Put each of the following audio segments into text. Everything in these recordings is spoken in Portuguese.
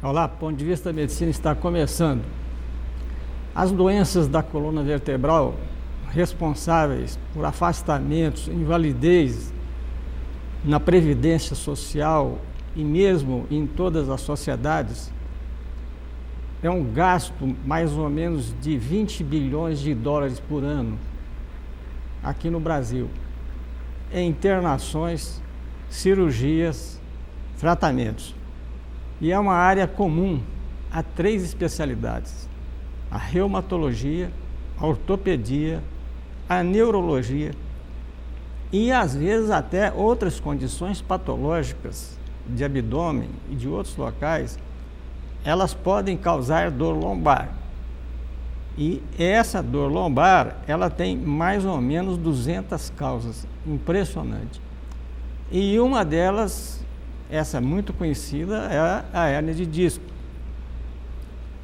Olá, ponto de vista da medicina está começando. As doenças da coluna vertebral responsáveis por afastamentos, invalidez na previdência social e mesmo em todas as sociedades, é um gasto mais ou menos de 20 bilhões de dólares por ano aqui no Brasil, em internações, cirurgias, tratamentos. E é uma área comum a 3 especialidades: a reumatologia, a ortopedia, a neurologia e às vezes até outras condições patológicas de abdômen e de outros locais, elas podem causar dor lombar. E essa dor lombar, ela tem mais ou menos 200 causas, impressionante. E uma delas, essa muito conhecida, é a hérnia de disco.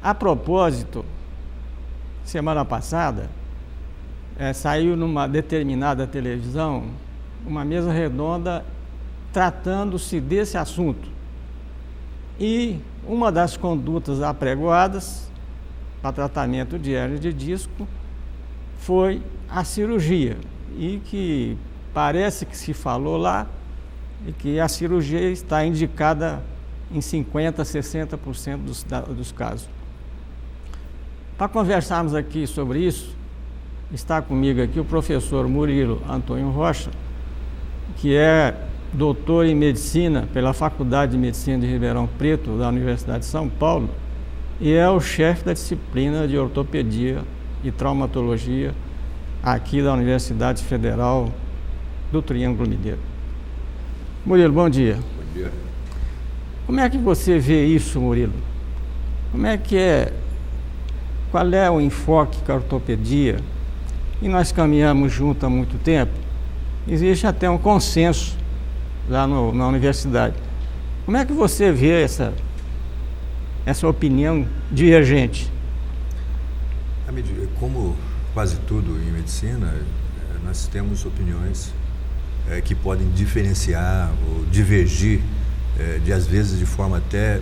A propósito, semana passada, saiu numa determinada televisão uma mesa redonda tratando-se desse assunto. E uma das condutas apregoadas para tratamento de hérnia de disco foi a cirurgia. E que parece que se falou lá e que a cirurgia está indicada em 50%, 60% dos casos. Para conversarmos aqui sobre isso, está comigo aqui o professor Murilo Antônio Rocha, que é doutor em medicina pela Faculdade de Medicina de Ribeirão Preto, da Universidade de São Paulo, e é o chefe da disciplina de ortopedia e traumatologia aqui da Universidade Federal do Triângulo Mineiro. Murilo, bom dia. Bom dia. Como é que você vê isso, Murilo? Como é que é? Qual é o enfoque que a ortopedia, e nós caminhamos junto há muito tempo, existe até um consenso lá na universidade. Como é que você vê essa opinião divergente? Como quase tudo em medicina, nós temos opiniões que podem diferenciar ou divergir, às vezes de forma até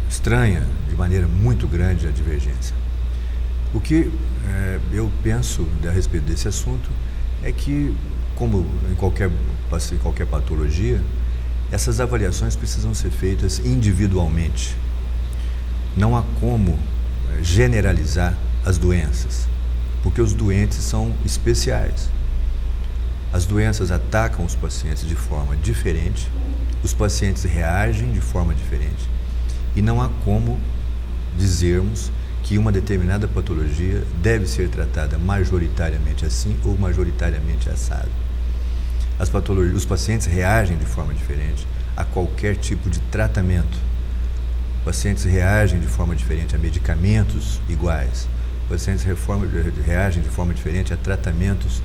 estranha, de maneira muito grande a divergência. O que eu penso a respeito desse assunto é que, como em qualquer patologia, essas avaliações precisam ser feitas individualmente. Não há como generalizar as doenças, porque os doentes são especiais. As doenças atacam os pacientes de forma diferente, os pacientes reagem de forma diferente, e não há como dizermos que uma determinada patologia deve ser tratada majoritariamente assim ou majoritariamente assado. Os pacientes reagem de forma diferente a qualquer tipo de tratamento. Pacientes reagem de forma diferente a medicamentos iguais. Pacientes reagem de forma diferente a tratamentos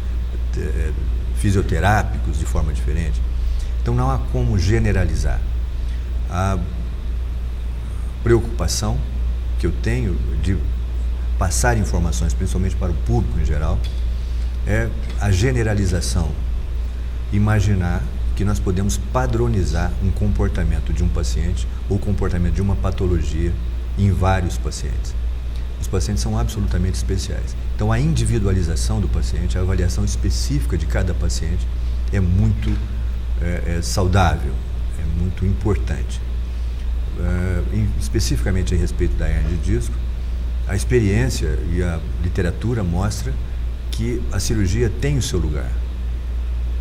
fisioterápicos de forma diferente. Então não há como generalizar. A preocupação que eu tenho de passar informações, principalmente para o público em geral, é a generalização. Imaginar que nós podemos padronizar um comportamento de um paciente ou o comportamento de uma patologia em vários pacientes. Os pacientes são absolutamente especiais. Então, a individualização do paciente, a avaliação específica de cada paciente é muito saudável, é muito importante. Especificamente a respeito da hérnia de disco, a experiência e a literatura mostra que a cirurgia tem o seu lugar,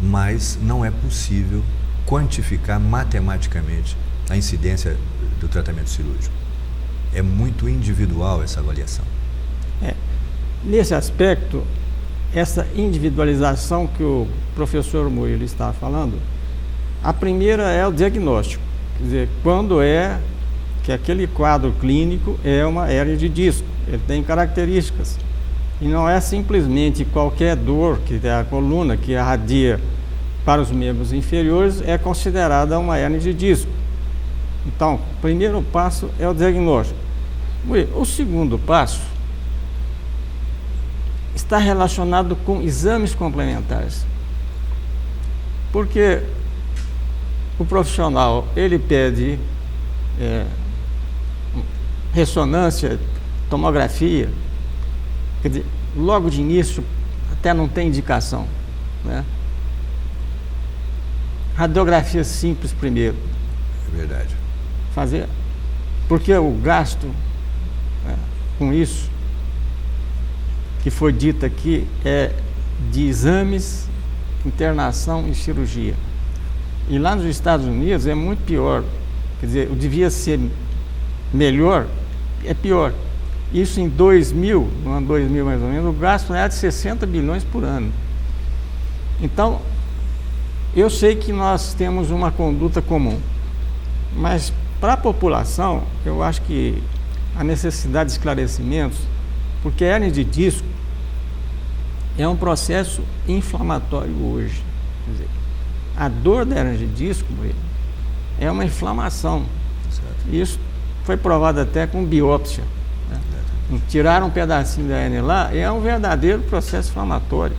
mas não é possível quantificar matematicamente a incidência do tratamento cirúrgico. É muito individual essa avaliação. Nesse aspecto, essa individualização que o professor Murilo está falando, a primeira é o diagnóstico. Quer dizer, quando é que aquele quadro clínico é uma hérnia de disco, ele tem características. E não é simplesmente qualquer dor que é a coluna, que irradia para os membros inferiores, é considerada uma hérnia de disco. Então, o primeiro passo é o diagnóstico. O segundo passo está relacionado com exames complementares. Porque o profissional, ele pede ressonância, tomografia, quer dizer, logo de início até não tem indicação, né? Radiografia simples primeiro. É verdade. Fazer, porque o gasto com isso, que foi dito aqui, é de exames, internação e cirurgia. E lá nos Estados Unidos é muito pior. Quer dizer, devia ser melhor, é pior. Isso em 2000, no ano 2000 mais ou menos, o gasto era de 60 bilhões por ano. Então, eu sei que nós temos uma conduta comum, mas para a população, eu acho que a necessidade de esclarecimentos, porque a hernia de disco é um processo inflamatório hoje. Quer dizer, a dor da hernia de disco é uma inflamação. Certo. Isso foi provado até com biópsia, né? Tiraram um pedacinho da hernia lá, é um verdadeiro processo inflamatório.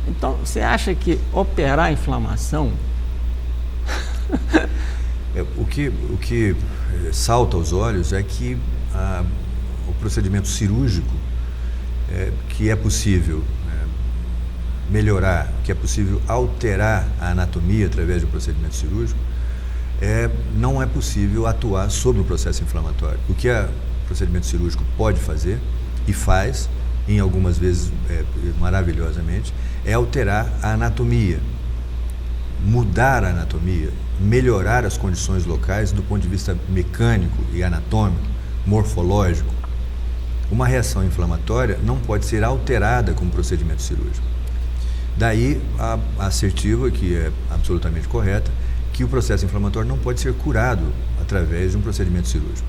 Então, você acha que operar a inflamação... O que salta aos olhos é que o procedimento cirúrgico, que é possível melhorar, que é possível alterar a anatomia através do procedimento cirúrgico, não é possível atuar sobre o processo inflamatório. O que o procedimento cirúrgico pode fazer, e faz, em algumas vezes maravilhosamente, é alterar a anatomia, mudar a anatomia, melhorar as condições locais do ponto de vista mecânico e anatômico, morfológico. Uma reação inflamatória não pode ser alterada com o procedimento cirúrgico. Daí a assertiva, que é absolutamente correta, que o processo inflamatório não pode ser curado através de um procedimento cirúrgico.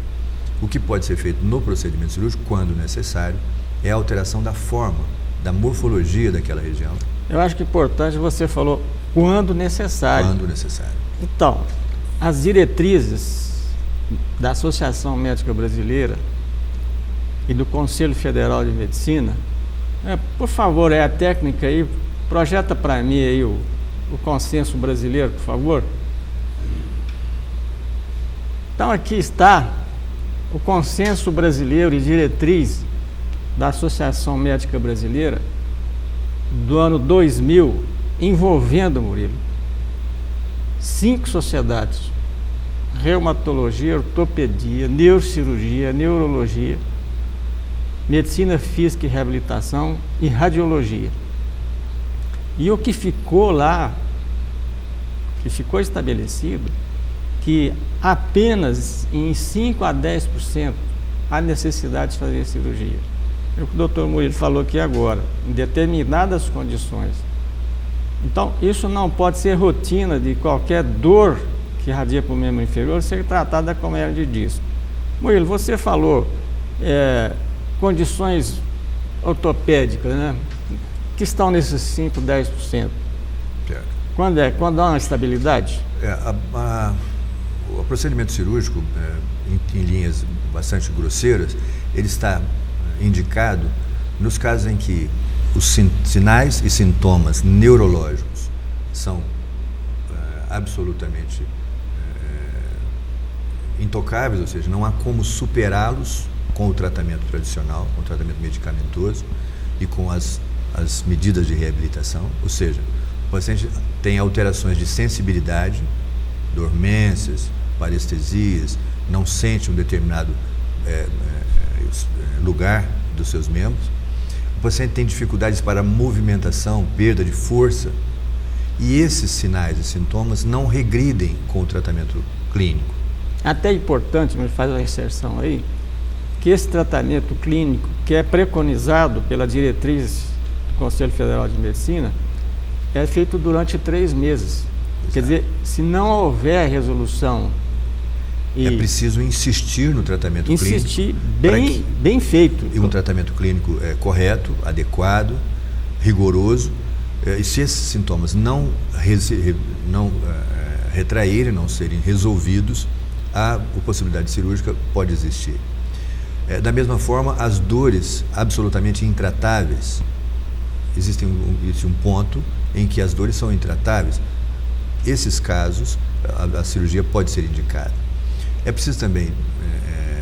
O que pode ser feito no procedimento cirúrgico, quando necessário, é a alteração da forma, da morfologia daquela região. Eu acho que é importante, você falou, quando necessário. Quando necessário. Então, as diretrizes da Associação Médica Brasileira e do Conselho Federal de Medicina, por favor, a técnica aí, projeta para mim aí o consenso brasileiro, por favor. Então, aqui está o consenso brasileiro e diretriz da Associação Médica Brasileira do ano 2000, envolvendo, Murilo, 5 sociedades: reumatologia, ortopedia, neurocirurgia, neurologia, medicina física e reabilitação e radiologia. E o que ficou lá, que ficou estabelecido, que apenas em 5 a 10% há necessidade de fazer cirurgia. É o que o Dr. Murilo falou aqui agora, em determinadas condições. Então, isso não pode ser rotina de qualquer dor que irradia para o membro inferior ser tratada como hernia de disco. Murilo, você falou condições ortopédicas, né, que estão nesses 5, 10%. Certo. Quando há uma estabilidade? O procedimento cirúrgico, em linhas bastante grosseiras, ele está indicado nos casos em que os sinais e sintomas neurológicos são absolutamente intocáveis, ou seja, não há como superá-los com o tratamento tradicional, com o tratamento medicamentoso e com as medidas de reabilitação. Ou seja, o paciente tem alterações de sensibilidade, dormências, parestesias, não sente um determinado lugar dos seus membros. O paciente tem dificuldades para movimentação, perda de força, e esses sinais e sintomas não regridem com o tratamento clínico. Até é importante, mas faz a inserção aí, que esse tratamento clínico, que é preconizado pela diretriz do Conselho Federal de Medicina, é feito durante 3 meses. Exato. Quer dizer, se não houver resolução... É preciso insistir no tratamento clínico. Insistir bem feito. E um tratamento clínico correto, adequado, rigoroso. E se esses sintomas não retraírem, não serem resolvidos, a possibilidade cirúrgica pode existir. Da mesma forma, as dores absolutamente intratáveis. Existe um ponto em que as dores são intratáveis. Esses casos, a cirurgia pode ser indicada. É preciso também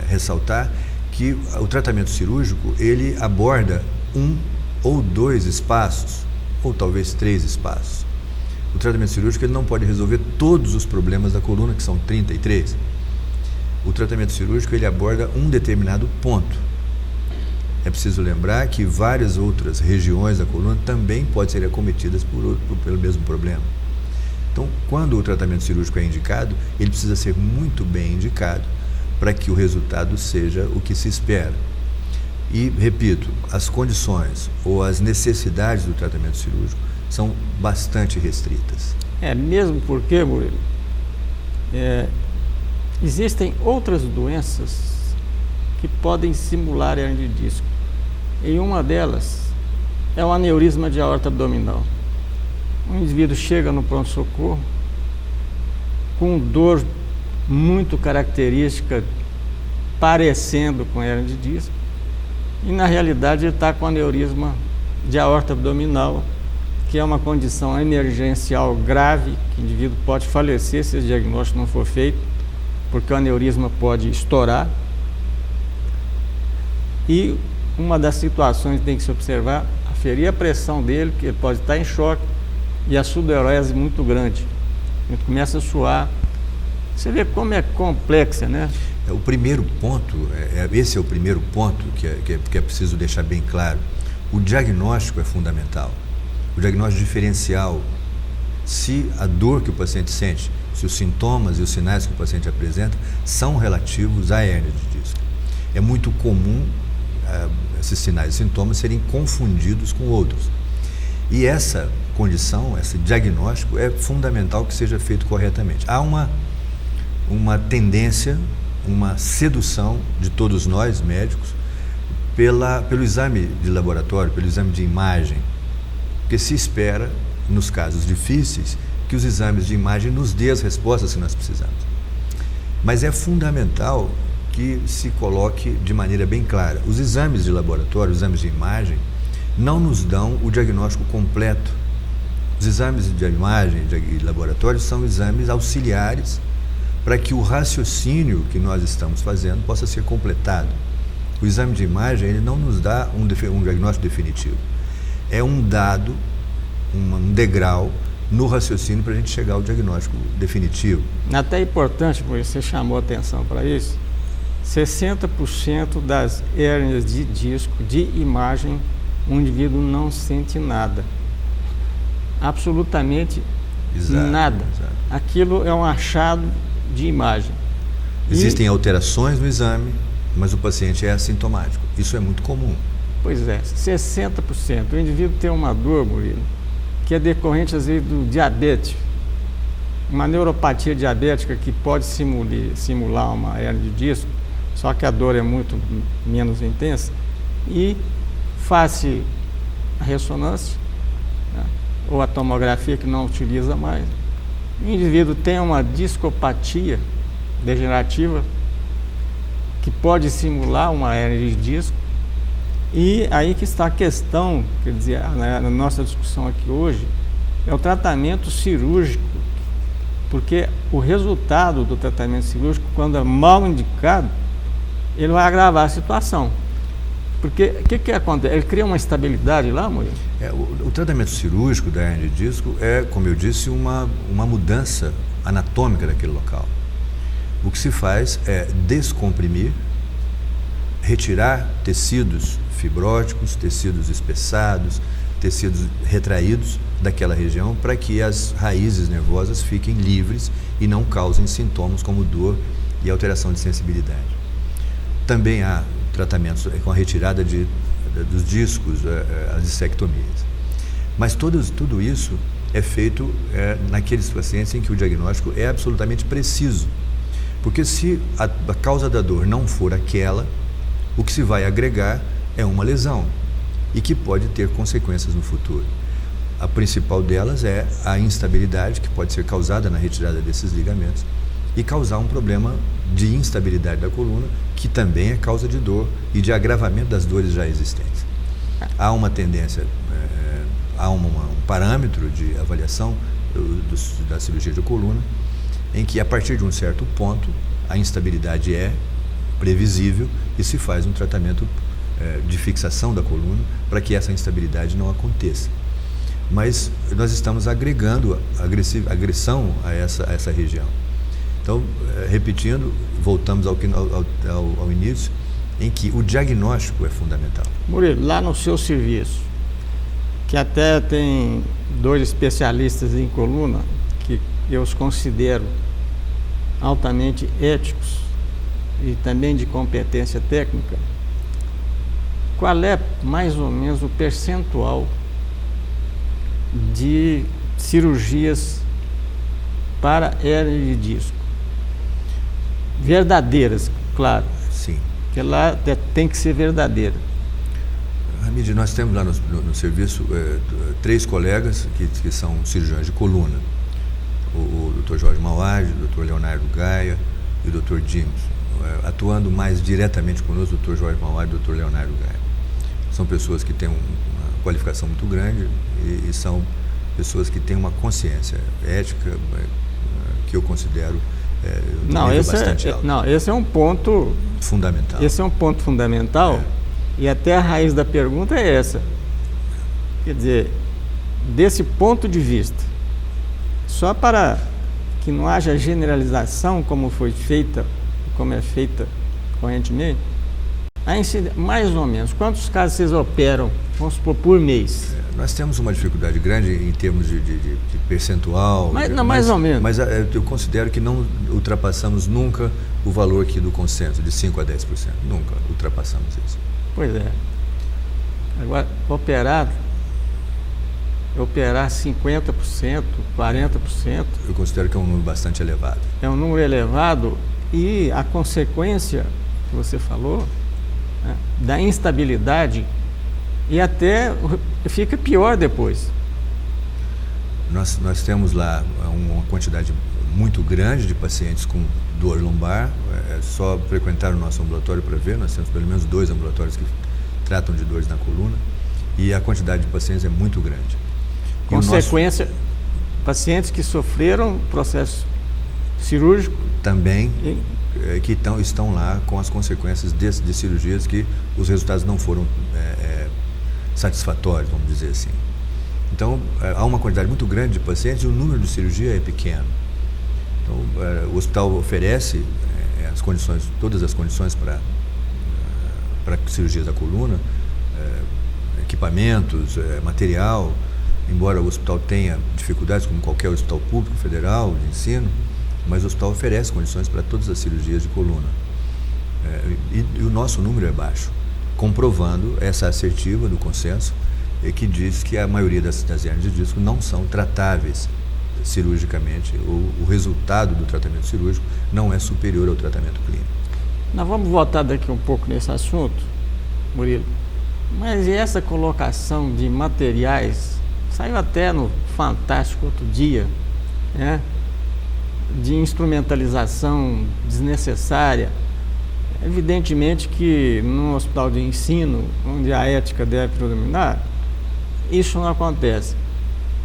ressaltar que o tratamento cirúrgico, ele aborda um ou dois espaços, ou talvez 3 espaços. O tratamento cirúrgico ele não pode resolver todos os problemas da coluna, que são 33. O tratamento cirúrgico ele aborda um determinado ponto. É preciso lembrar que várias outras regiões da coluna também podem ser acometidas pelo mesmo problema. Então, quando o tratamento cirúrgico é indicado, ele precisa ser muito bem indicado para que o resultado seja o que se espera. E, repito, as condições ou as necessidades do tratamento cirúrgico são bastante restritas. Mesmo porque, Murilo, existem outras doenças que podem simular hernia de disco. E uma delas é o aneurisma de aorta abdominal. Um indivíduo chega no pronto-socorro com dor muito característica, parecendo com hernia de disco, e na realidade ele está com aneurisma de aorta abdominal, que é uma condição emergencial grave, que o indivíduo pode falecer se esse diagnóstico não for feito, porque o aneurisma pode estourar. E uma das situações que tem que se observar, aferir a pressão dele, que ele pode estar em choque, e a sudorese muito grande. Ele começa a suar. Você vê como é complexa, né? O primeiro ponto, esse é o primeiro ponto que é preciso deixar bem claro. O diagnóstico é fundamental. O diagnóstico diferencial. Se a dor que o paciente sente, se os sintomas e os sinais que o paciente apresenta são relativos à hérnia de disco. É muito comum esses sinais e sintomas serem confundidos com outros. E essa condição, esse diagnóstico, é fundamental que seja feito corretamente. Há uma tendência, uma sedução de todos nós, médicos, pelo exame de laboratório, pelo exame de imagem, porque se espera, nos casos difíceis, que os exames de imagem nos dê as respostas que nós precisamos. Mas é fundamental que se coloque de maneira bem clara. Os exames de laboratório, os exames de imagem, não nos dão o diagnóstico completo. Os exames de imagem e de laboratório são exames auxiliares para que o raciocínio que nós estamos fazendo possa ser completado. O exame de imagem ele não nos dá um diagnóstico definitivo. É um dado, um degrau no raciocínio para a gente chegar ao diagnóstico definitivo. Até é importante, porque você chamou a atenção para isso, 60% das hérnias de disco de imagem, o indivíduo não sente nada. Absolutamente nada. Exato. Aquilo é um achado de imagem. Existem alterações no exame, mas o paciente é assintomático. Isso é muito comum. Pois é, 60%. O indivíduo tem uma dor, Murilo, que é decorrente, às vezes, do diabetes. Uma neuropatia diabética que pode simular uma hérnia de disco, só que a dor é muito menos intensa. E faz-se a ressonância, né, ou a tomografia, que não utiliza mais. O indivíduo tem uma discopatia degenerativa que pode simular uma hérnia de disco. E aí que está a questão, quer dizer, na nossa discussão aqui hoje, é o tratamento cirúrgico, porque o resultado do tratamento cirúrgico, quando é mal indicado, ele vai agravar a situação. Porque o que acontece? Ele cria uma estabilidade lá, Murilo? O tratamento cirúrgico da hérnia de disco é, como eu disse, uma mudança anatômica daquele local. O que se faz é descomprimir, retirar tecidos fibróticos, tecidos espessados, tecidos retraídos daquela região para que as raízes nervosas fiquem livres e não causem sintomas como dor e alteração de sensibilidade. Também há tratamentos com a retirada dos discos, as dissectomias. Mas tudo isso é feito naqueles pacientes em que o diagnóstico é absolutamente preciso. Porque se a causa da dor não for aquela, o que se vai agregar é uma lesão e que pode ter consequências no futuro. A principal delas é a instabilidade que pode ser causada na retirada desses ligamentos e causar um problema de instabilidade da coluna, que também é causa de dor e de agravamento das dores já existentes. Há uma tendência, há um parâmetro de avaliação da cirurgia de coluna, em que a partir de um certo ponto a instabilidade é previsível e se faz um tratamento de fixação da coluna para que essa instabilidade não aconteça. Mas nós estamos agregando agressão a essa região. Então, repetindo, voltamos ao início, em que o diagnóstico é fundamental. Murilo, lá no seu serviço, que até tem 2 especialistas em coluna, que eu os considero altamente éticos e também de competência técnica, qual é mais ou menos o percentual de cirurgias para hérnia de disco? Verdadeiras, claro. Sim. Porque lá tem que ser verdadeira. Hamid, nós temos lá no serviço 3 colegas que são cirurgiões de coluna. O Dr. Jorge Mauad, o Dr. Leonardo Gaia e o Dr. Dimos. Atuando mais diretamente conosco, o Dr. Jorge Mauad e o Dr. Leonardo Gaia. São pessoas que têm uma qualificação muito grande e são pessoas que têm uma consciência ética que eu considero bastante alto. Não, esse é um ponto fundamental. Esse é um ponto fundamental e até a raiz da pergunta é essa. Quer dizer, desse ponto de vista, só para que não haja generalização como é feita correntemente, mais ou menos, quantos casos vocês operam, vamos supor, por mês? Nós temos uma dificuldade grande em termos de percentual. Mais ou menos. Mas eu considero que não ultrapassamos nunca o valor aqui do consenso, de 5% a 10%. Nunca ultrapassamos isso. Pois é. Agora, operar 50%, 40%... Eu considero que é um número bastante elevado. É um número elevado e a consequência que você falou, né, da instabilidade, e até fica pior depois. Nós temos lá uma quantidade muito grande de pacientes com dor lombar. É só frequentar o nosso ambulatório para ver. Nós temos pelo menos 2 ambulatórios que tratam de dores na coluna e a quantidade de pacientes é muito grande. Consequência, pacientes que sofreram processo cirúrgico também que estão lá com as consequências de cirurgias que os resultados não foram satisfatórios, vamos dizer assim. Então, há uma quantidade muito grande de pacientes e o número de cirurgia é pequeno. Então, o hospital oferece todas as condições para cirurgias da coluna, equipamentos, material, embora o hospital tenha dificuldades, como qualquer hospital público, federal, de ensino, mas o hospital oferece condições para todas as cirurgias de coluna. E o nosso número é baixo, comprovando essa assertiva do consenso, que diz que a maioria das hérnias de disco não são tratáveis cirurgicamente, o resultado do tratamento cirúrgico não é superior ao tratamento clínico. Nós vamos voltar daqui um pouco nesse assunto, Murilo, mas e essa colocação de materiais, saiu até no Fantástico outro dia, né, de instrumentalização desnecessária. Evidentemente que num hospital de ensino, onde a ética deve predominar, isso não acontece.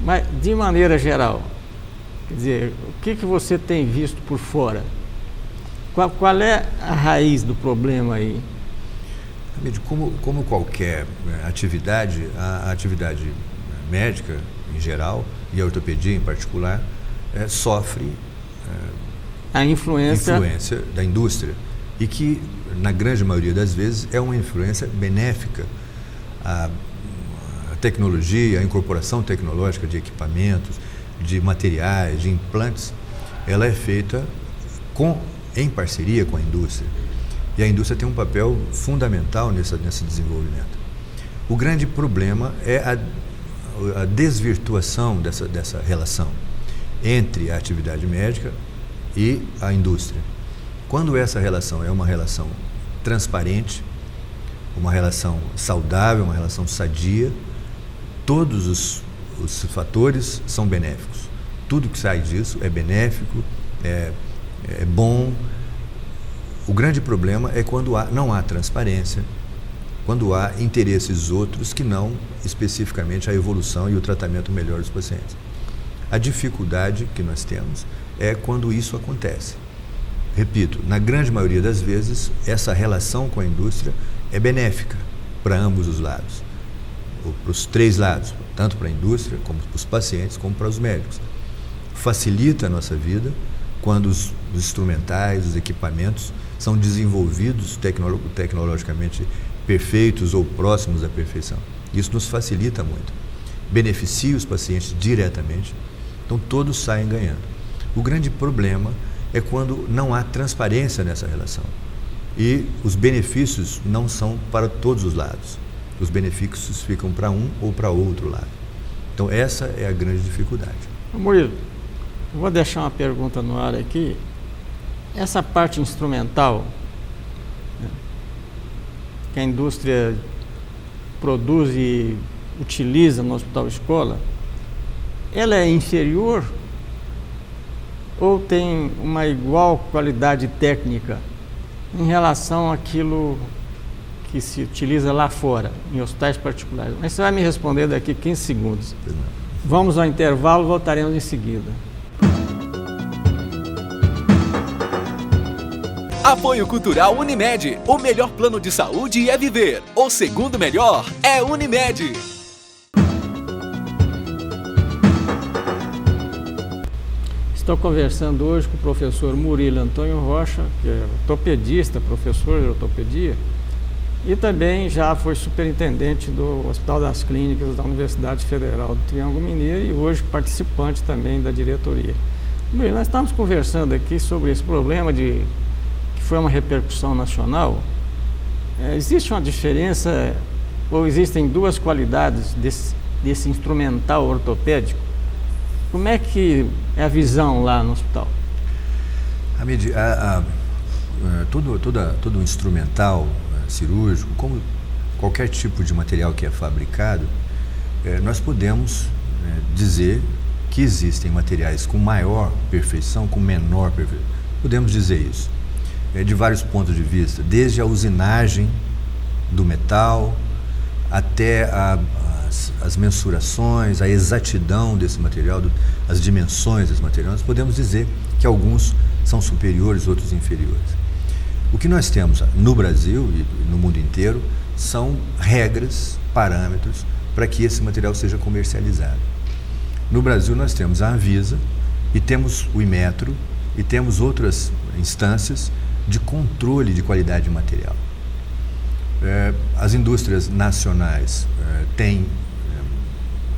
Mas, de maneira geral, quer dizer, o que você tem visto por fora? Qual é a raiz do problema aí? Como qualquer atividade, a atividade médica em geral, e a ortopedia em particular, sofre a influência da indústria. E que, na grande maioria das vezes, é uma influência benéfica. A tecnologia, a incorporação tecnológica de equipamentos, de materiais, de implantes, ela é feita em parceria com a indústria. E a indústria tem um papel fundamental nesse desenvolvimento. O grande problema é a desvirtuação dessa relação entre a atividade médica e a indústria. Quando essa relação é uma relação transparente, uma relação saudável, uma relação sadia, todos os fatores são benéficos. Tudo que sai disso é benéfico, é bom. O grande problema é quando não há transparência, quando há interesses outros que não especificamente a evolução e o tratamento melhor dos pacientes. A dificuldade que nós temos é quando isso acontece. repito, na grande maioria das vezes, essa relação com a indústria é benéfica para ambos os lados, ou para os três lados, tanto para a indústria, como para os pacientes, como para os médicos. Facilita a nossa vida quando os instrumentais, os equipamentos são desenvolvidos tecnologicamente perfeitos ou próximos da perfeição. Isso nos facilita muito. Beneficia os pacientes diretamente, então todos saem ganhando. O grande problema é quando não há transparência nessa relação e os benefícios não são para todos os lados. Os benefícios ficam para um ou para outro lado. Então essa é a grande dificuldade. Murilo, eu vou deixar uma pergunta no ar aqui. Essa parte instrumental, né, que a indústria produz e utiliza no hospital escola, ela é inferior ou tem uma igual qualidade técnica em relação àquilo que se utiliza lá fora, em hospitais particulares? Mas você vai me responder daqui 15 segundos. Vamos ao intervalo, voltaremos em seguida. Apoio Cultural Unimed. O melhor plano de saúde é viver. O segundo melhor é Unimed. Estou conversando hoje com o professor Murilo Antônio Rocha, que é ortopedista, professor de ortopedia, e também já foi superintendente do Hospital das Clínicas da Universidade Federal do Triângulo Mineiro e hoje participante também da diretoria. Murilo, nós estamos conversando aqui sobre esse problema que foi uma repercussão nacional. Existe uma diferença ou existem duas qualidades desse instrumental ortopédico? Como é que é a visão lá no hospital? Hamid, todo instrumental cirúrgico, como qualquer tipo de material que é fabricado, nós podemos dizer que existem materiais com maior perfeição, com menor perfeição. Podemos dizer isso de vários pontos de vista, desde a usinagem do metal até as mensurações, a exatidão desse material, as dimensões desse material. Nós podemos dizer que alguns são superiores, outros inferiores. O que nós temos no Brasil e no mundo inteiro são regras, parâmetros para que esse material seja comercializado. No Brasil nós temos a Anvisa e temos o Inmetro e temos outras instâncias de controle de qualidade de material. As indústrias nacionais têm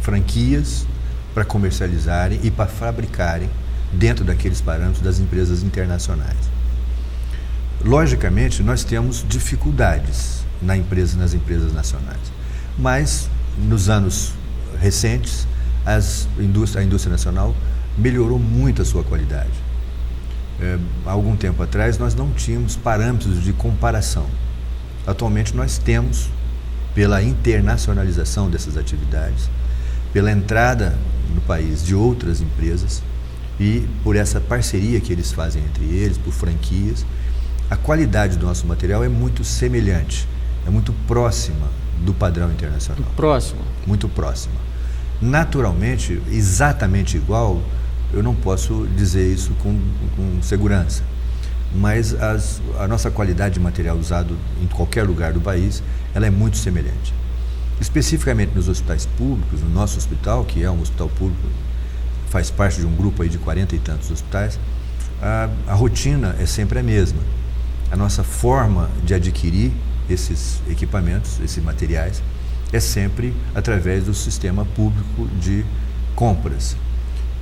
franquias para comercializarem e para fabricarem dentro daqueles parâmetros das empresas internacionais. Logicamente, nós temos dificuldades nas empresas nacionais, mas nos anos recentes a indústria nacional melhorou muito a sua qualidade. Há algum tempo atrás nós não tínhamos parâmetros de comparação. Atualmente nós temos, pela internacionalização dessas atividades, pela entrada no país de outras empresas e por essa parceria que eles fazem entre eles, por franquias, a qualidade do nosso material é muito semelhante, é muito próxima do padrão internacional. Muito próxima. Naturalmente, exatamente igual, eu não posso dizer isso com segurança, mas a nossa qualidade de material usado em qualquer lugar do país, ela é muito semelhante. Especificamente nos hospitais públicos, no nosso hospital, que é um hospital público, faz parte de um grupo aí de 40 e tantos hospitais, a rotina é sempre a mesma. A nossa forma de adquirir esses equipamentos, esses materiais, é sempre através do sistema público de compras.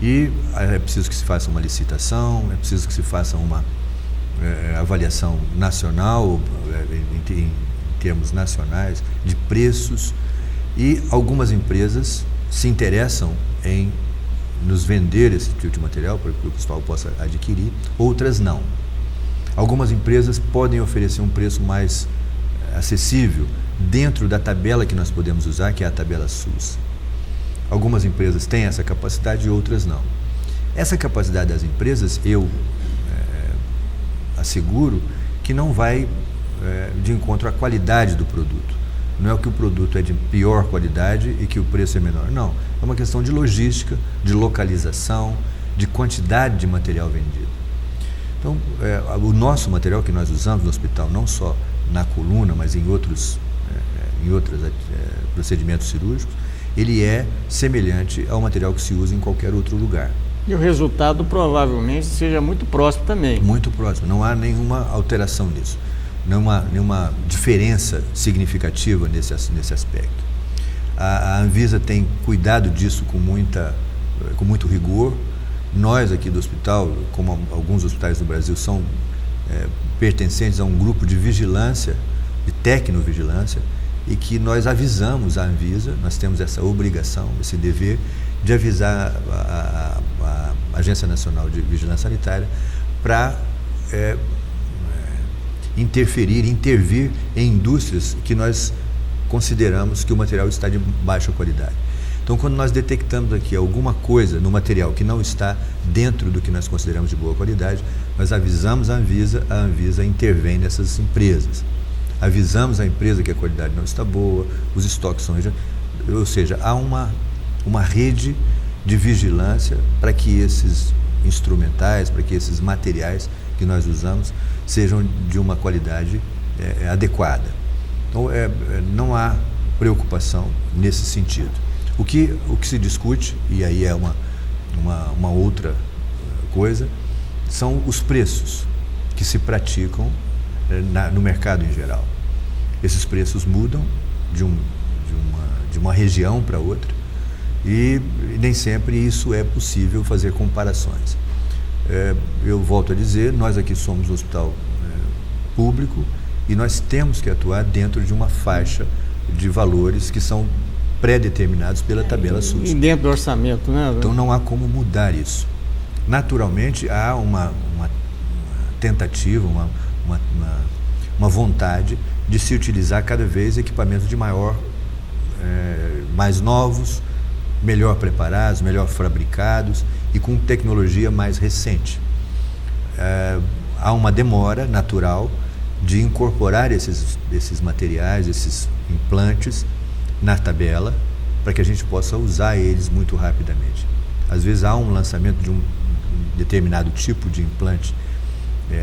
E é preciso que se faça uma licitação, é preciso que se faça uma avaliação nacional, em termos nacionais, de preços, e algumas empresas se interessam em nos vender esse tipo de material para que o pessoal possa adquirir, outras não. Algumas empresas podem oferecer um preço mais acessível dentro da tabela que nós podemos usar, que é a tabela SUS. Algumas empresas têm essa capacidade e outras não. Essa capacidade das empresas, eu asseguro que não vai de encontro à qualidade do produto. Não é que o produto é de pior qualidade e que o preço é menor. Não, é uma questão de logística, de localização, de quantidade de material vendido. Então, o nosso material que nós usamos no hospital, não só na coluna, mas em outros procedimentos cirúrgicos, ele é semelhante ao material que se usa em qualquer outro lugar. E o resultado provavelmente seja muito próximo também. Muito próximo, não há nenhuma alteração nisso, não há nenhuma diferença significativa nesse aspecto. A Anvisa tem cuidado disso com muito rigor. Nós aqui do hospital, como alguns hospitais do Brasil, são pertencentes a um grupo de vigilância, de tecnovigilância, e que nós avisamos a Anvisa, nós temos essa obrigação, esse dever de avisar a Agência Nacional de Vigilância Sanitária para intervir em indústrias que nós consideramos que o material está de baixa qualidade. Então, quando nós detectamos aqui alguma coisa no material que não está dentro do que nós consideramos de boa qualidade, nós avisamos a Anvisa intervém nessas empresas. Avisamos a empresa que a qualidade não está boa, os estoques são rejeitados, ou seja, há uma rede de vigilância para que esses instrumentais, para que esses materiais que nós usamos sejam de uma qualidade adequada. Então, não há preocupação nesse sentido. O que se discute, e aí é uma outra coisa, são os preços que se praticam no mercado em geral. Esses preços mudam de uma região para outra e nem sempre isso é possível fazer comparações. Eu volto a dizer, nós aqui somos um hospital público e nós temos que atuar dentro de uma faixa de valores que são pré-determinados pela tabela SUS. E dentro do orçamento, né? Então não há como mudar isso. Naturalmente há uma tentativa, uma vontade de se utilizar cada vez equipamentos de mais novos, melhor preparados, melhor fabricados e com tecnologia mais recente. Há uma demora natural de incorporar esses materiais, esses implantes na tabela, para que a gente possa usar eles muito rapidamente. Às vezes há um lançamento de um determinado tipo de implante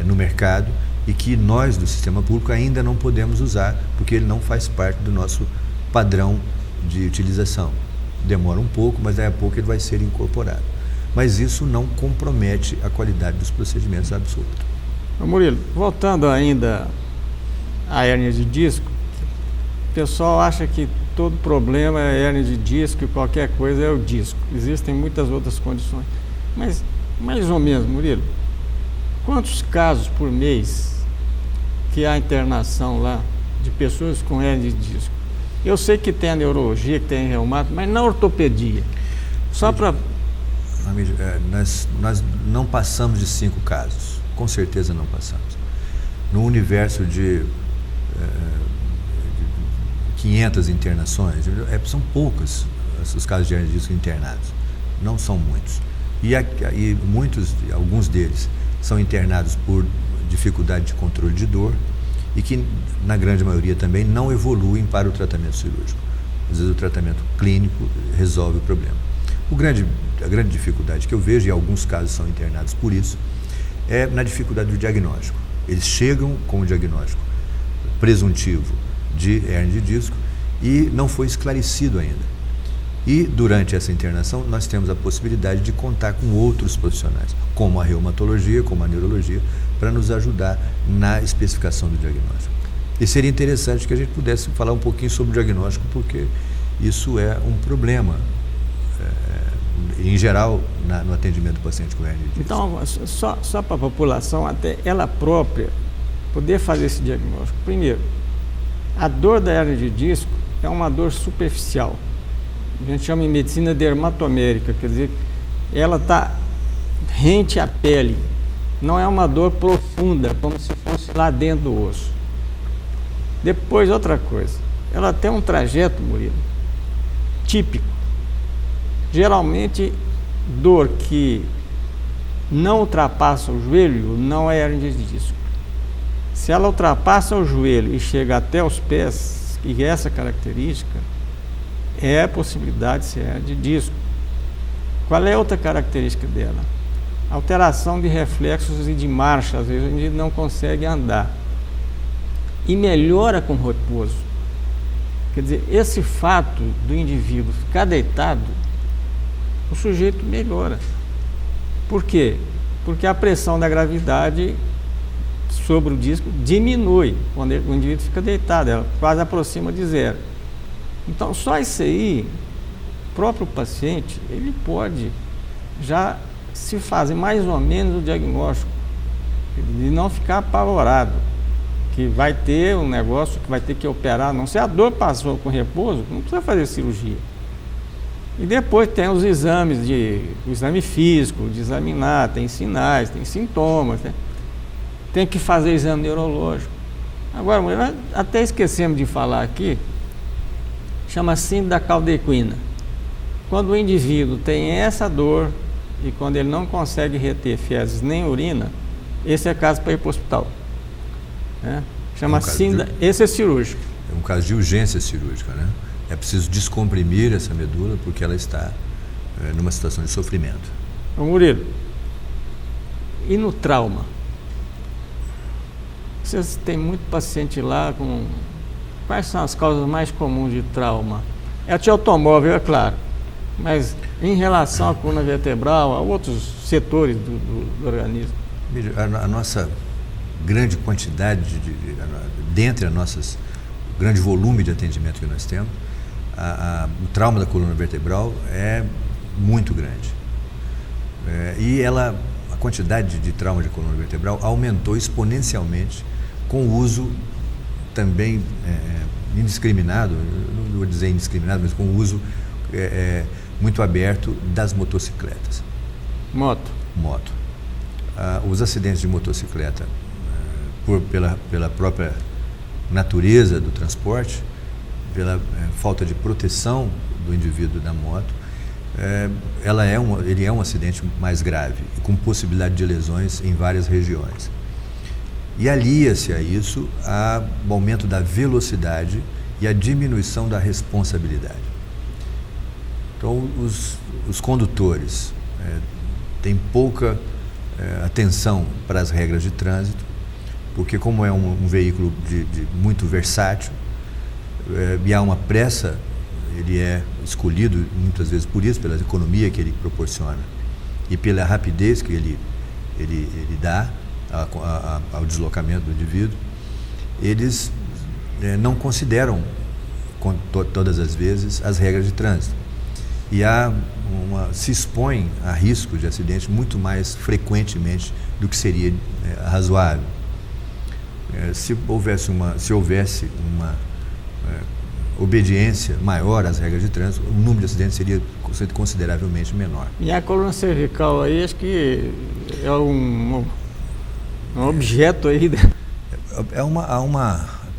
no mercado e que nós do sistema público ainda não podemos usar, porque ele não faz parte do nosso padrão de utilização. Demora um pouco, mas daí a pouco ele vai ser incorporado. Mas isso não compromete a qualidade dos procedimentos absoluta. Murilo, voltando ainda à hérnia de disco, o pessoal acha que todo problema é hérnia de disco e qualquer coisa é o disco. Existem muitas outras condições. Mas, mais ou menos, Murilo, quantos casos por mês que há internação lá de pessoas com hérnia de disco? Eu sei que tem a neurologia, que tem a reumato, mas na ortopedia. Só para... Nós não passamos de 5 casos. Com certeza não passamos. No universo de 500 internações, são poucos os casos de hérnia de disco internados. Não são muitos. E alguns deles são internados por dificuldade de controle de dor e que, na grande maioria também, não evoluem para o tratamento cirúrgico. Às vezes o tratamento clínico resolve o problema. A grande dificuldade que eu vejo, e alguns casos são internados por isso, é na dificuldade do diagnóstico. Eles chegam com o diagnóstico presuntivo de hérnia de disco e não foi esclarecido ainda. E durante essa internação nós temos a possibilidade de contar com outros profissionais, como a reumatologia, como a neurologia, para nos ajudar na especificação do diagnóstico. E seria interessante que a gente pudesse falar um pouquinho sobre o diagnóstico, porque isso é um problema em geral no atendimento do paciente com hérnia de disco. Então, só para a população, até ela própria, poder fazer esse diagnóstico. Primeiro, a dor da hérnia de disco é uma dor superficial. A gente chama em medicina dermatomérica, quer dizer, ela está rente à pele. Não é uma dor profunda, como se fosse lá dentro do osso. Depois, outra coisa, ela tem um trajeto, Murilo, típico. Geralmente, dor que não ultrapassa o joelho não é hérnia de disco. Se ela ultrapassa o joelho e chega até os pés, e essa característica, é a possibilidade de ser hérnia de disco. Qual é a outra característica dela? alteração de reflexos e de marcha, às vezes o indivíduo não consegue andar. E melhora com repouso. Quer dizer, esse fato do indivíduo ficar deitado, o sujeito melhora. Por quê? Porque a pressão da gravidade sobre o disco diminui quando o indivíduo fica deitado, ela quase aproxima de zero. Então, só isso aí, o próprio paciente, ele pode já se fazer mais ou menos o diagnóstico e não ficar apavorado, que vai ter um negócio que vai ter que operar, não. Se a dor passou com repouso, não precisa fazer cirurgia. E depois tem os exames, o exame físico, de examinar, tem sinais, tem sintomas, né? Tem que fazer exame neurológico. Agora, até esquecemos de falar aqui, chama síndrome da caldequina. Quando o indivíduo tem essa dor e quando ele não consegue reter fezes nem urina, esse é caso para ir para o hospital. Né? Chama síndrome, esse é cirúrgico. É um caso de urgência cirúrgica, né? É preciso descomprimir essa medula porque ela está numa situação de sofrimento. Ô Murilo, e no trauma? Vocês têm muito paciente lá com... Quais são as causas mais comuns de trauma? É de automóvel, é claro, mas em relação à coluna vertebral, a outros setores do organismo. A nossa grande quantidade, dentre as nossas, o grande volume de atendimento que nós temos, o trauma da coluna vertebral é muito grande. E a quantidade de trauma de coluna vertebral aumentou exponencialmente com o uso também indiscriminado, não vou dizer indiscriminado, mas com o uso muito aberto das motocicletas. Moto. Os acidentes de motocicleta, pela própria natureza do transporte, pela falta de proteção do indivíduo da moto, ele é um acidente mais grave, com possibilidade de lesões em várias regiões. E alia-se a isso o aumento da velocidade e a diminuição da responsabilidade. Então, os condutores têm pouca atenção para as regras de trânsito, porque como é um veículo muito versátil, e há uma pressa, ele é escolhido muitas vezes por isso, pela economia que ele proporciona e pela rapidez que ele dá ao deslocamento do indivíduo, eles não consideram todas as vezes as regras de trânsito e se expõem a risco de acidente muito mais frequentemente do que seria razoável. Se houvesse uma obediência maior às regras de trânsito, o número de acidentes seria consideravelmente menor. E a coluna cervical aí, acho que é um objeto aí.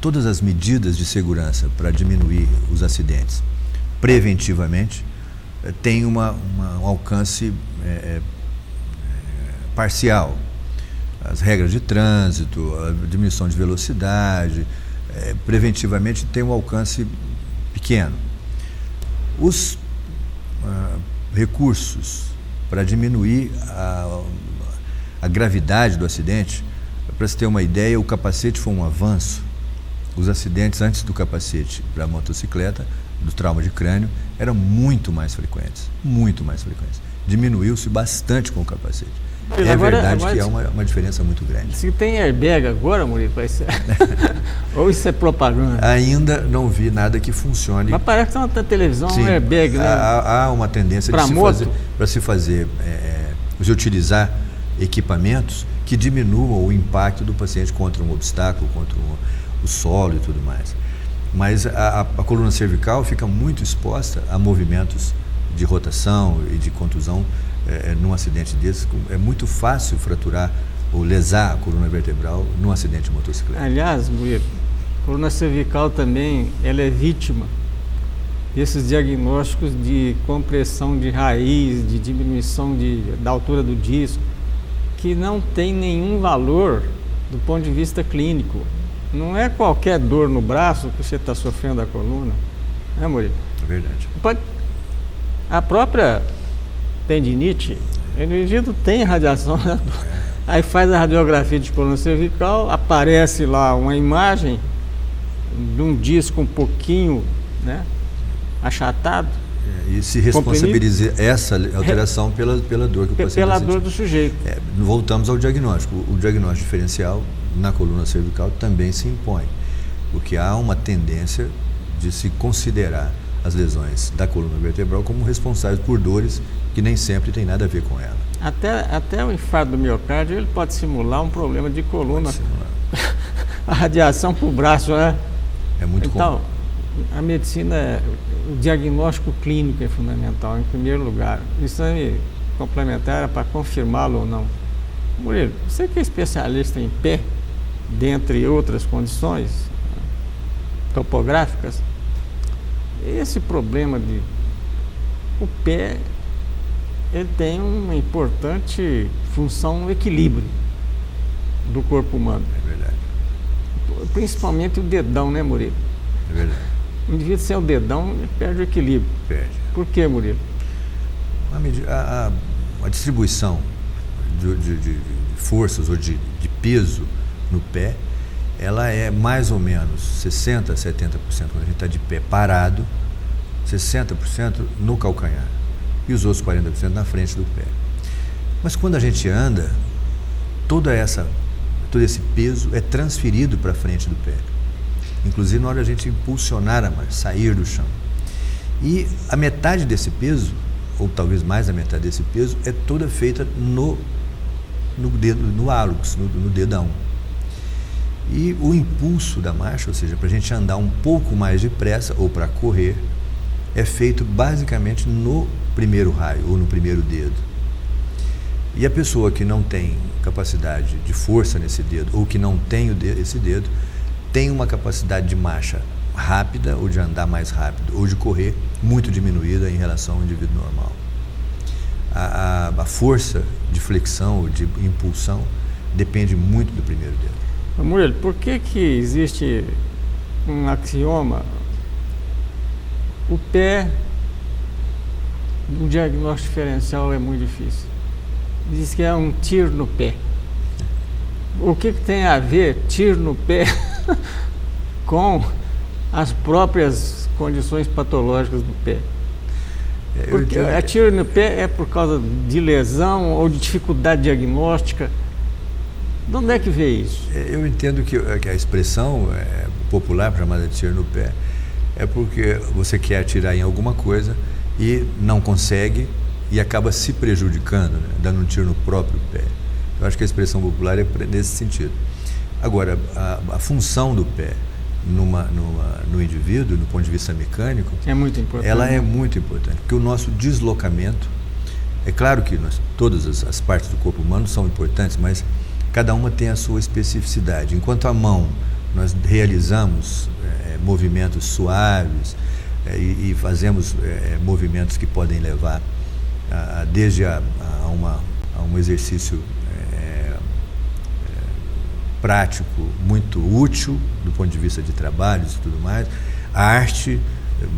Todas as medidas de segurança para diminuir os acidentes preventivamente têm um alcance parcial. As regras de trânsito, a diminuição de velocidade, preventivamente tem um alcance pequeno. Os recursos para diminuir a gravidade do acidente, para se ter uma ideia, o capacete foi um avanço. Os acidentes antes do capacete para a motocicleta, do trauma de crânio, eram muito mais frequentes. Diminuiu-se bastante com o capacete. É verdade que é uma diferença muito grande. Se tem airbag agora, Murilo, vai ser... ou isso é propaganda? Ainda não vi nada que funcione. Mas parece que na televisão Sim, um airbag, né? Há uma tendência de se utilizar equipamentos que diminuam o impacto do paciente contra um obstáculo, contra o solo e tudo mais. Mas a coluna cervical fica muito exposta a movimentos de rotação e de contusão. Num acidente desse, é muito fácil fraturar ou lesar a coluna vertebral num acidente de motocicleta. Aliás, Murilo, a coluna cervical também ela é vítima desses diagnósticos de compressão de raiz, de diminuição da altura do disco, que não tem nenhum valor do ponto de vista clínico. Não é qualquer dor no braço que você está sofrendo da coluna, né, Murilo? É verdade. A própria tendinite, O indivíduo tem radiação, né? Aí faz a radiografia de coluna cervical, aparece lá uma imagem de um disco um pouquinho, né, achatado. E se responsabiliza essa alteração pela dor que o paciente está pela sentindo. dor do sujeito. Voltamos ao diagnóstico. O diagnóstico diferencial na coluna cervical também se impõe, porque há uma tendência de se considerar as lesões da coluna vertebral como responsáveis por dores que nem sempre tem nada a ver com ela. Até o infarto do miocárdio ele pode simular um problema de coluna. A radiação para o braço, né? É muito comum. A medicina, o diagnóstico clínico é fundamental, em primeiro lugar. O exame complementar é para confirmá-lo ou não. Murilo, você que é especialista em pé, dentre outras condições topográficas, esse problema de... O pé, ele tem uma importante função no equilíbrio do corpo humano. É verdade. Principalmente o dedão, né, Murilo? É verdade. O indivíduo sem o dedão ele perde o equilíbrio. Perde. Por que, Murilo? A distribuição de forças ou de peso no pé, ela é mais ou menos 60% a 70% quando a gente está de pé parado, 60% no calcanhar e os outros 40% na frente do pé. Mas quando a gente anda, todo esse peso é transferido para a frente do pé. Inclusive na hora de a gente impulsionar a marcha, sair do chão. E a metade desse peso, ou talvez mais da metade desse peso, é toda feita no hálux, no dedão. E o impulso da marcha, ou seja, para a gente andar um pouco mais depressa ou para correr, é feito basicamente no primeiro raio ou no primeiro dedo. E a pessoa que não tem capacidade de força nesse dedo ou que não tem esse dedo, tem uma capacidade de marcha rápida ou de andar mais rápido ou de correr muito diminuída em relação ao indivíduo normal. A força de flexão ou de impulsão depende muito do primeiro dedo. Murilo, por que existe um axioma? O pé, um diagnóstico diferencial é muito difícil. Diz que é um tiro no pé. O que tem a ver tiro no pé com as próprias condições patológicas do pé? Porque tiro no pé é por causa de lesão ou de dificuldade diagnóstica. De onde é que vê isso? Eu entendo que a expressão popular chamada de tiro no pé é porque você quer atirar em alguma coisa e não consegue e acaba se prejudicando, né? Dando um tiro no próprio pé. Eu acho que a expressão popular é nesse sentido. Agora, a função do pé no indivíduo, do ponto de vista mecânico, é muito importante. Ela é muito importante, porque o nosso deslocamento, é claro que todas as partes do corpo humano são importantes, mas cada uma tem a sua especificidade. Enquanto a mão, nós realizamos movimentos suaves e fazemos movimentos que podem levar desde a um exercício prático muito útil do ponto de vista de trabalhos e tudo mais, a arte,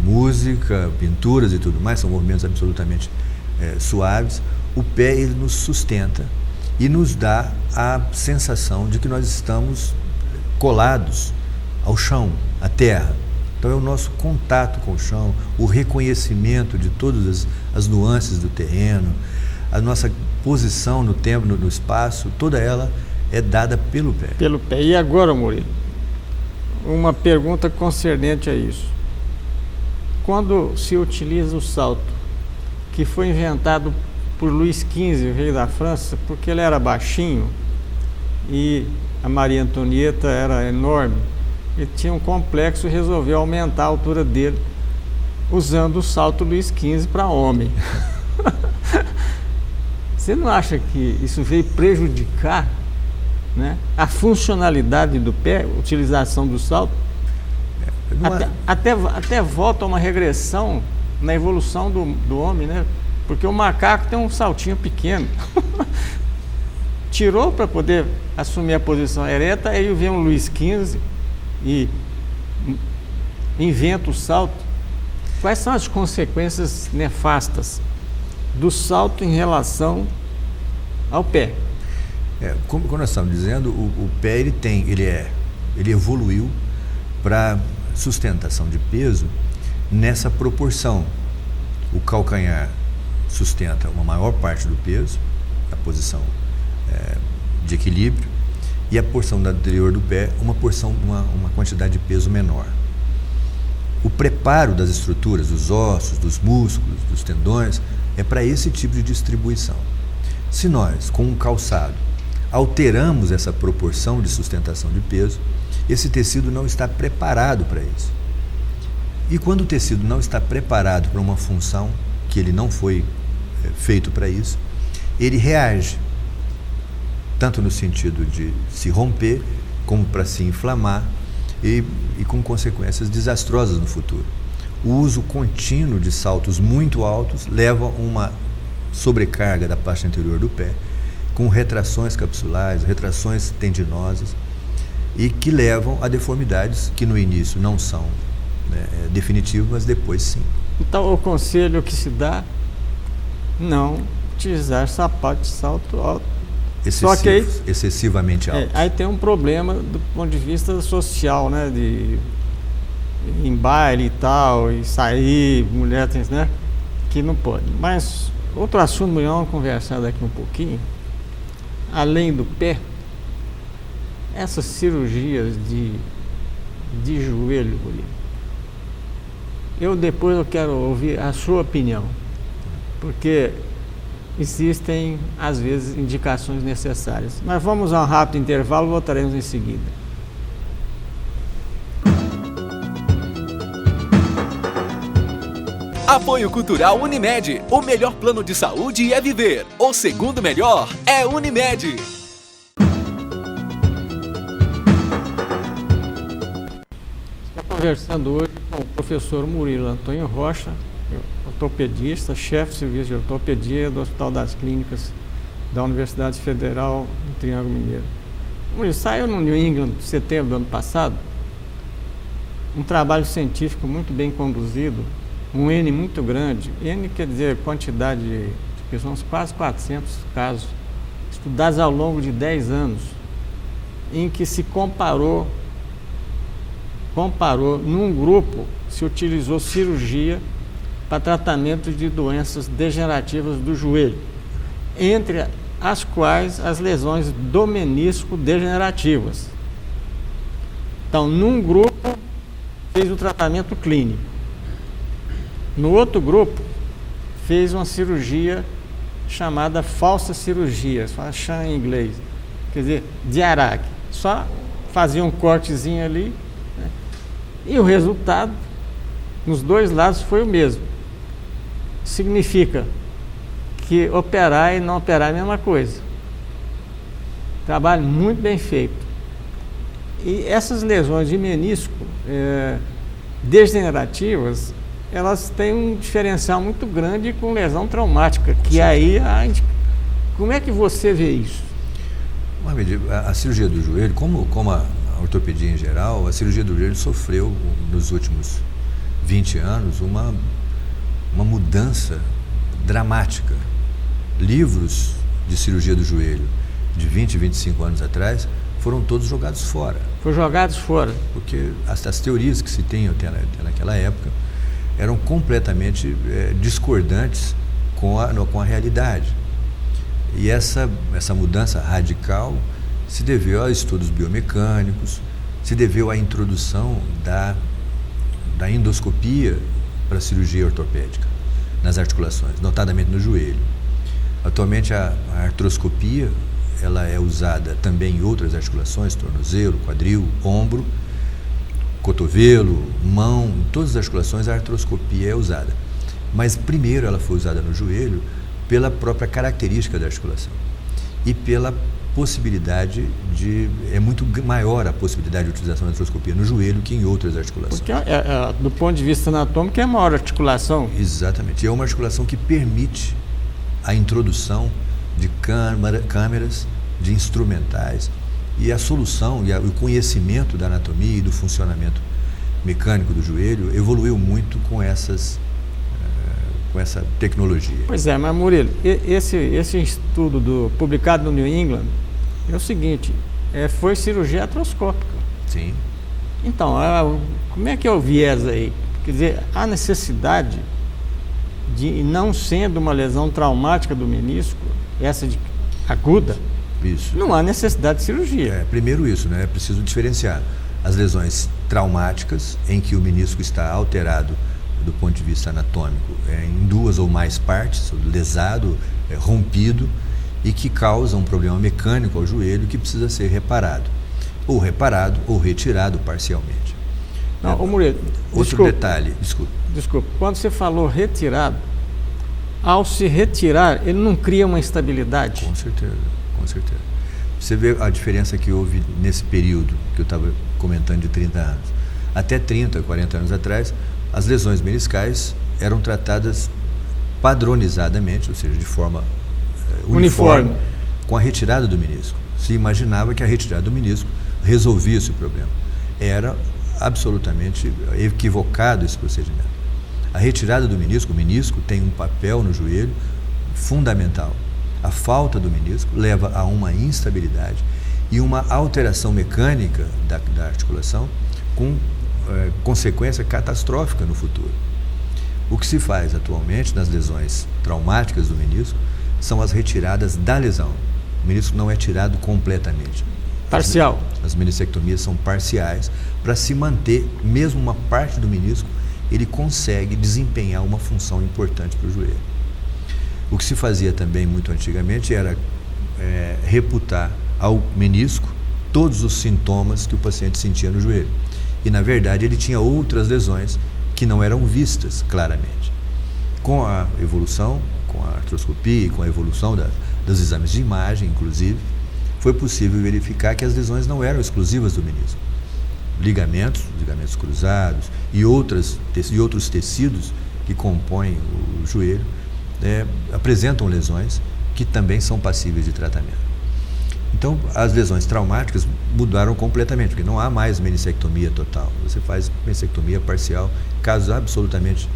música, pinturas e tudo mais, são movimentos absolutamente suaves. O pé, ele nos sustenta e nos dá a sensação de que nós estamos colados ao chão, à terra. Então é o nosso contato com o chão, o reconhecimento de todas as nuances do terreno, a nossa posição no tempo, no espaço, toda ela é dada pelo pé. Pelo pé. E agora, Murilo, uma pergunta concernente a isso. Quando se utiliza o salto, que foi inventado por Luís XV, rei da França, porque ele era baixinho e a Maria Antonieta era enorme, ele tinha um complexo e resolveu aumentar a altura dele usando o salto Luís XV para homem. Você não acha que isso veio prejudicar, né, a funcionalidade do pé, a utilização do salto? Até volta a uma regressão na evolução do homem, né? Porque o macaco tem um saltinho pequeno. Tirou para poder assumir a posição ereta, aí vem um Luís XV e inventa o salto. Quais são as consequências nefastas do salto em relação ao pé. Como nós estamos dizendo, o pé ele evoluiu para sustentação de peso nessa proporção. O calcanhar sustenta uma maior parte do peso, a posição de equilíbrio, e a porção anterior do pé, uma quantidade de peso menor. O preparo das estruturas, dos ossos, dos músculos, dos tendões, é para esse tipo de distribuição. Se nós, com um calçado, alteramos essa proporção de sustentação de peso, esse tecido não está preparado para isso. E quando o tecido não está preparado para uma função que ele não foi feito para isso, ele reage, tanto no sentido de se romper, como para se inflamar e com consequências desastrosas no futuro. O uso contínuo de saltos muito altos leva a uma sobrecarga da parte anterior do pé, com retrações capsulares, retrações tendinosas, e que levam a deformidades que no início não são definitivas, mas depois sim. Então o conselho que se dá, não utilizar sapato de salto alto. Excessivamente alto. Aí tem um problema do ponto de vista social, né? De ir em baile e tal, e sair, mulher, né? Que não pode. Mas outro assunto, vamos conversar daqui um pouquinho. Além do pé, essas cirurgias de joelho, depois eu quero ouvir a sua opinião, porque existem, às vezes, indicações necessárias. Mas vamos a um rápido intervalo, voltaremos em seguida. Apoio Cultural Unimed. O melhor plano de saúde é viver. O segundo melhor é Unimed. Estou conversando hoje com o professor Murilo Antônio Rocha, ortopedista, chefe de serviço de ortopedia do Hospital das Clínicas da Universidade Federal do Triângulo Mineiro. Murilo, saiu no New England em setembro do ano passado um trabalho científico muito bem conduzido, um N muito grande. N quer dizer quantidade de pessoas, quase 400 casos, estudados ao longo de 10 anos, em que se comparou num grupo, se utilizou cirurgia para tratamento de doenças degenerativas do joelho, entre as quais as lesões do menisco degenerativas. Então, num grupo, fez o tratamento clínico. No outro grupo, fez uma cirurgia chamada falsa cirurgia, fala sham em inglês, quer dizer, de araque. Só fazia um cortezinho ali, né? E o resultado, nos dois lados, foi o mesmo. Significa que operar e não operar é a mesma coisa. Trabalho muito bem feito. E essas lesões de menisco degenerativas, elas têm um diferencial muito grande com lesão traumática, que aí como é que você vê isso? A cirurgia do joelho, como a ortopedia em geral, a cirurgia do joelho sofreu nos últimos 20 anos uma mudança dramática. Livros de cirurgia do joelho de 20, 25 anos atrás foram todos jogados fora. Foram jogados fora? Porque as teorias que se tinham até naquela época eram completamente discordantes com a realidade. E essa mudança radical se deveu a estudos biomecânicos, se deveu à introdução da endoscopia para a cirurgia ortopédica nas articulações, notadamente no joelho. Atualmente a artroscopia ela é usada também em outras articulações, tornozelo, quadril, ombro, cotovelo, mão, em todas as articulações a artroscopia é usada. Mas primeiro ela foi usada no joelho pela própria característica da articulação e pela possibilidade é muito maior a possibilidade de utilização da artroscopia no joelho que em outras articulações. Porque do ponto de vista anatômico é a maior articulação. Exatamente, é uma articulação que permite a introdução de câmeras, de instrumentais, e a solução e o conhecimento da anatomia e do funcionamento mecânico do joelho evoluiu muito com essas essa tecnologia. Pois é, mas Murilo, esse estudo publicado no New England é o seguinte, foi cirurgia artroscópica. Sim. Então, como é que é o viés aí? Quer dizer, há necessidade de, não sendo uma lesão traumática do menisco, essa de aguda, isso. Não há necessidade de cirurgia. Primeiro isso, né? É preciso diferenciar as lesões traumáticas, em que o menisco está alterado do ponto de vista anatômico, em 2 ou mais partes, lesado, rompido, e que causa um problema mecânico ao joelho que precisa ser reparado ou retirado parcialmente. Não, Murilo, outro detalhe, desculpa, quando você falou retirado, ao se retirar, ele não cria uma instabilidade? Com certeza. Você vê a diferença que houve nesse período que eu estava comentando de 30 anos. Até 30, 40 anos atrás, as lesões meniscais eram tratadas padronizadamente, ou seja, de forma uniforme, com a retirada do menisco. Se imaginava que a retirada do menisco resolvia esse problema. Era absolutamente equivocado esse procedimento. A retirada do menisco, o menisco tem um papel no joelho fundamental. A falta do menisco leva a uma instabilidade e uma alteração mecânica da articulação com consequência catastrófica no futuro. O que se faz atualmente nas lesões traumáticas do menisco são as retiradas da lesão. O menisco não é tirado completamente. Parcial. As meniscectomias são parciais para se manter, mesmo uma parte do menisco, ele consegue desempenhar uma função importante para o joelho. O que se fazia também muito antigamente era reputar ao menisco todos os sintomas que o paciente sentia no joelho. E, na verdade, ele tinha outras lesões que não eram vistas claramente. Com a evolução, com a artroscopia e com a evolução dos exames de imagem, inclusive, foi possível verificar que as lesões não eram exclusivas do menisco. Ligamentos cruzados e outros tecidos que compõem o joelho apresentam lesões que também são passíveis de tratamento. Então, as lesões traumáticas mudaram completamente, porque não há mais meniscectomia total. Você faz meniscectomia parcial, casos absolutamente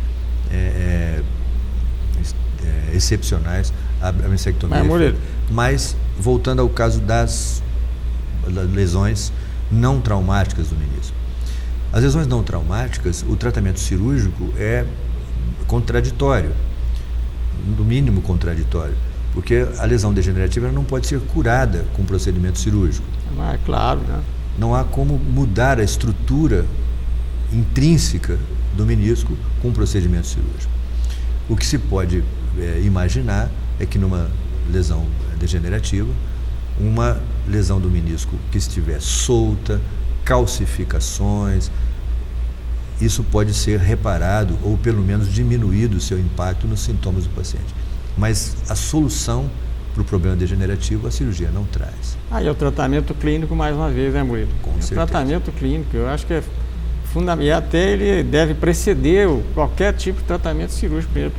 excepcionais, a meniscectomia. Mas, voltando ao caso das lesões não traumáticas do menisco. As lesões não traumáticas, o tratamento cirúrgico é contraditório, no mínimo contraditório, porque a lesão degenerativa não pode ser curada com procedimento cirúrgico. É claro, né? Não há como mudar a estrutura intrínseca do menisco com procedimento cirúrgico. O que se pode imaginar é que numa lesão degenerativa, uma lesão do menisco que estiver solta, calcificações, isso pode ser reparado ou pelo menos diminuído o seu impacto nos sintomas do paciente. Mas a solução para o problema degenerativo a cirurgia não traz. E o tratamento clínico, mais uma vez, né, Murilo? Com certeza. O tratamento clínico, eu acho que é fundamental, e até ele deve preceder qualquer tipo de tratamento cirúrgico mesmo.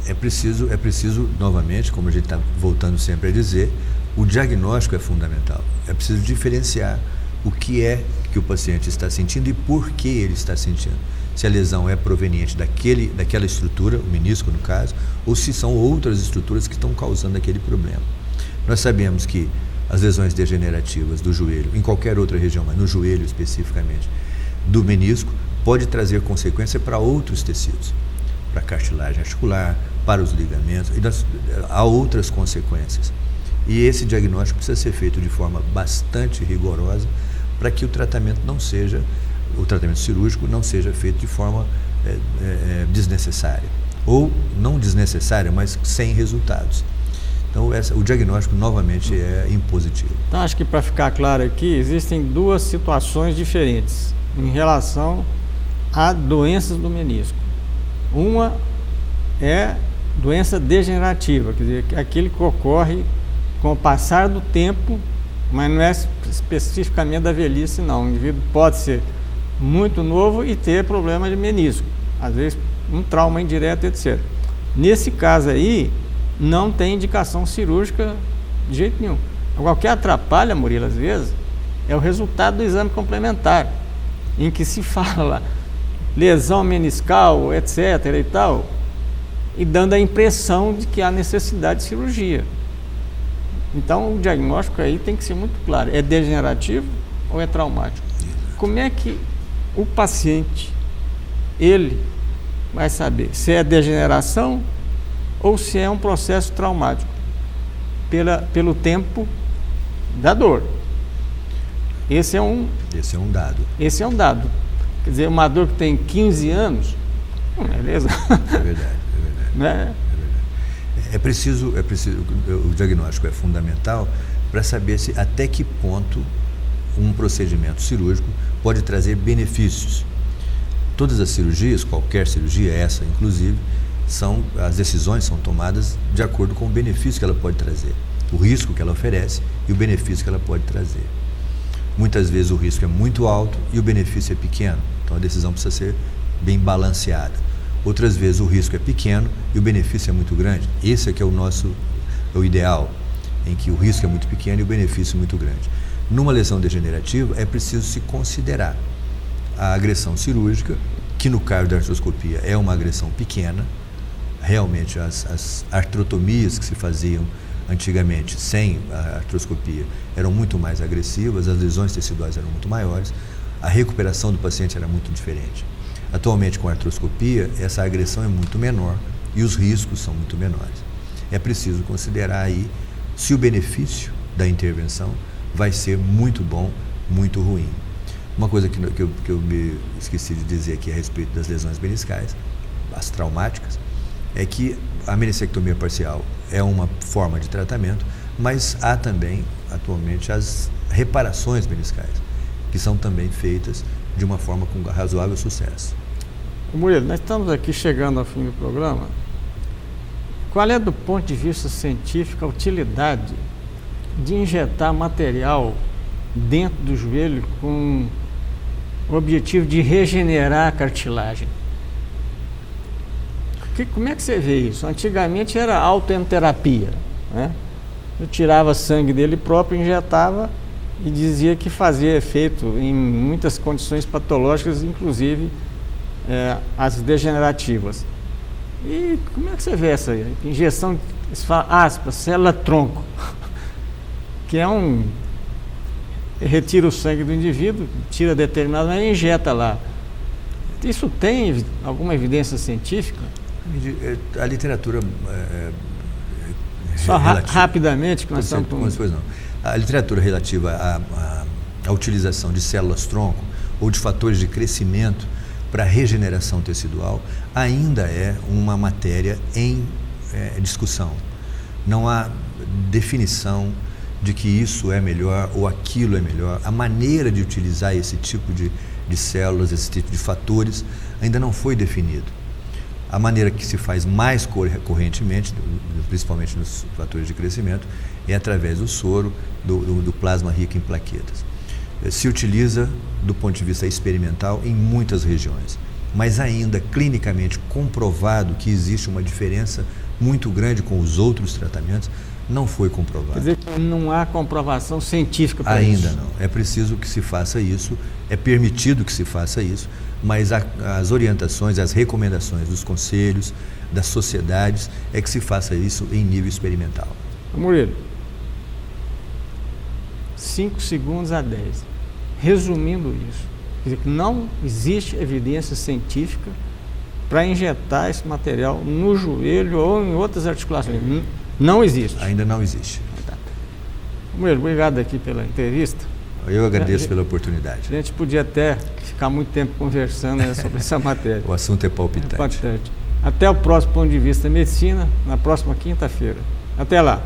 É preciso, novamente, como a gente está voltando sempre a dizer, o diagnóstico é fundamental. É preciso diferenciar o que é que o paciente está sentindo e por que ele está sentindo. Se a lesão é proveniente daquela estrutura, o menisco no caso, ou se são outras estruturas que estão causando aquele problema. Nós sabemos que as lesões degenerativas do joelho, em qualquer outra região, mas no joelho especificamente, do menisco, pode trazer consequência para outros tecidos, para a cartilagem articular, para os ligamentos, há outras consequências. E esse diagnóstico precisa ser feito de forma bastante rigorosa para que o tratamento cirúrgico não seja feito de forma desnecessária. Ou não desnecessária, mas sem resultados. Então, o diagnóstico, novamente, é impositivo. Então, acho que para ficar claro aqui, existem duas situações diferentes em relação a doenças do menisco. Uma é doença degenerativa, quer dizer, aquele que ocorre com o passar do tempo, mas não é especificamente da velhice, não. O indivíduo pode ser muito novo e ter problema de menisco, às vezes um trauma indireto, etc. Nesse caso aí, não tem indicação cirúrgica de jeito nenhum. Agora, o que atrapalha, Murilo, às vezes, é o resultado do exame complementar, em que se fala lesão meniscal, etc. e tal, e dando a impressão de que há necessidade de cirurgia. Então, o diagnóstico aí tem que ser muito claro. É degenerativo ou é traumático? Como é que o paciente, ele vai saber se é degeneração ou se é um processo traumático? Pelo tempo da dor. Esse é um dado. Esse é um dado. Quer dizer, uma dor que tem 15 anos, beleza. É verdade. Né? É preciso, o diagnóstico é fundamental para saber até que ponto um procedimento cirúrgico pode trazer benefícios. Todas as cirurgias, qualquer cirurgia, essa inclusive, as decisões são tomadas de acordo com o benefício que ela pode trazer, o risco que ela oferece e o benefício que ela pode trazer. Muitas vezes o risco é muito alto e o benefício é pequeno, então a decisão precisa ser bem balanceada. Outras vezes o risco é pequeno e o benefício é muito grande. Esse é que é o ideal, em que o risco é muito pequeno e o benefício é muito grande. Numa lesão degenerativa é preciso se considerar a agressão cirúrgica, que no caso da artroscopia é uma agressão pequena. Realmente as artrotomias que se faziam antigamente sem a artroscopia eram muito mais agressivas, as lesões teciduais eram muito maiores, a recuperação do paciente era muito diferente. Atualmente, com a artroscopia, essa agressão é muito menor e os riscos são muito menores. É preciso considerar aí se o benefício da intervenção vai ser muito bom, muito ruim. Uma coisa que eu me esqueci de dizer aqui a respeito das lesões meniscais, as traumáticas, é que a meniscectomia parcial é uma forma de tratamento, mas há também, atualmente, as reparações meniscais, que são também feitas de uma forma com razoável sucesso. Murilo, nós estamos aqui chegando ao fim do programa. Qual é, do ponto de vista científico, a utilidade de injetar material dentro do joelho com o objetivo de regenerar a cartilagem? Como é que você vê isso? Antigamente era autoenterapia, né? Eu tirava sangue dele próprio, injetava e dizia que fazia efeito em muitas condições patológicas, inclusive as degenerativas. E como é que você vê essa injeção, se fala, aspas, célula-tronco, que retira o sangue do indivíduo, tira determinado, mas injeta lá. Isso tem alguma evidência científica? A literatura só rapidamente, que nós estamos com... A literatura relativa à utilização de células-tronco ou de fatores de crescimento para regeneração tecidual ainda é uma matéria em discussão. Não há definição de que isso é melhor ou aquilo é melhor. A maneira de utilizar esse tipo de células, esse tipo de fatores, ainda não foi definido. A maneira que se faz mais correntemente, principalmente nos fatores de crescimento, é através do soro, do plasma rico em plaquetas. Se utiliza do ponto de vista experimental em muitas regiões, mas ainda clinicamente comprovado que existe uma diferença muito grande com os outros tratamentos, não foi comprovado. Quer dizer que não há comprovação científica para isso? Ainda não. É preciso que se faça isso, é permitido que se faça isso, mas as orientações, as recomendações dos conselhos, das sociedades, é que se faça isso em nível experimental. Murilo, 5 segundos a 10. Resumindo isso, quer dizer que não existe evidência científica para injetar esse material no joelho ou em outras articulações. Não existe. Ainda não existe. Tá. Murilo, obrigado aqui pela entrevista. Eu agradeço pela oportunidade. A gente podia até ficar muito tempo conversando sobre essa matéria. O assunto é palpitante. Importante. Até o próximo Ponto de Vista Medicina, na próxima quinta-feira. Até lá.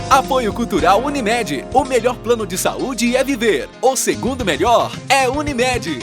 Apoio Cultural Unimed. O melhor plano de saúde é viver. O segundo melhor é Unimed.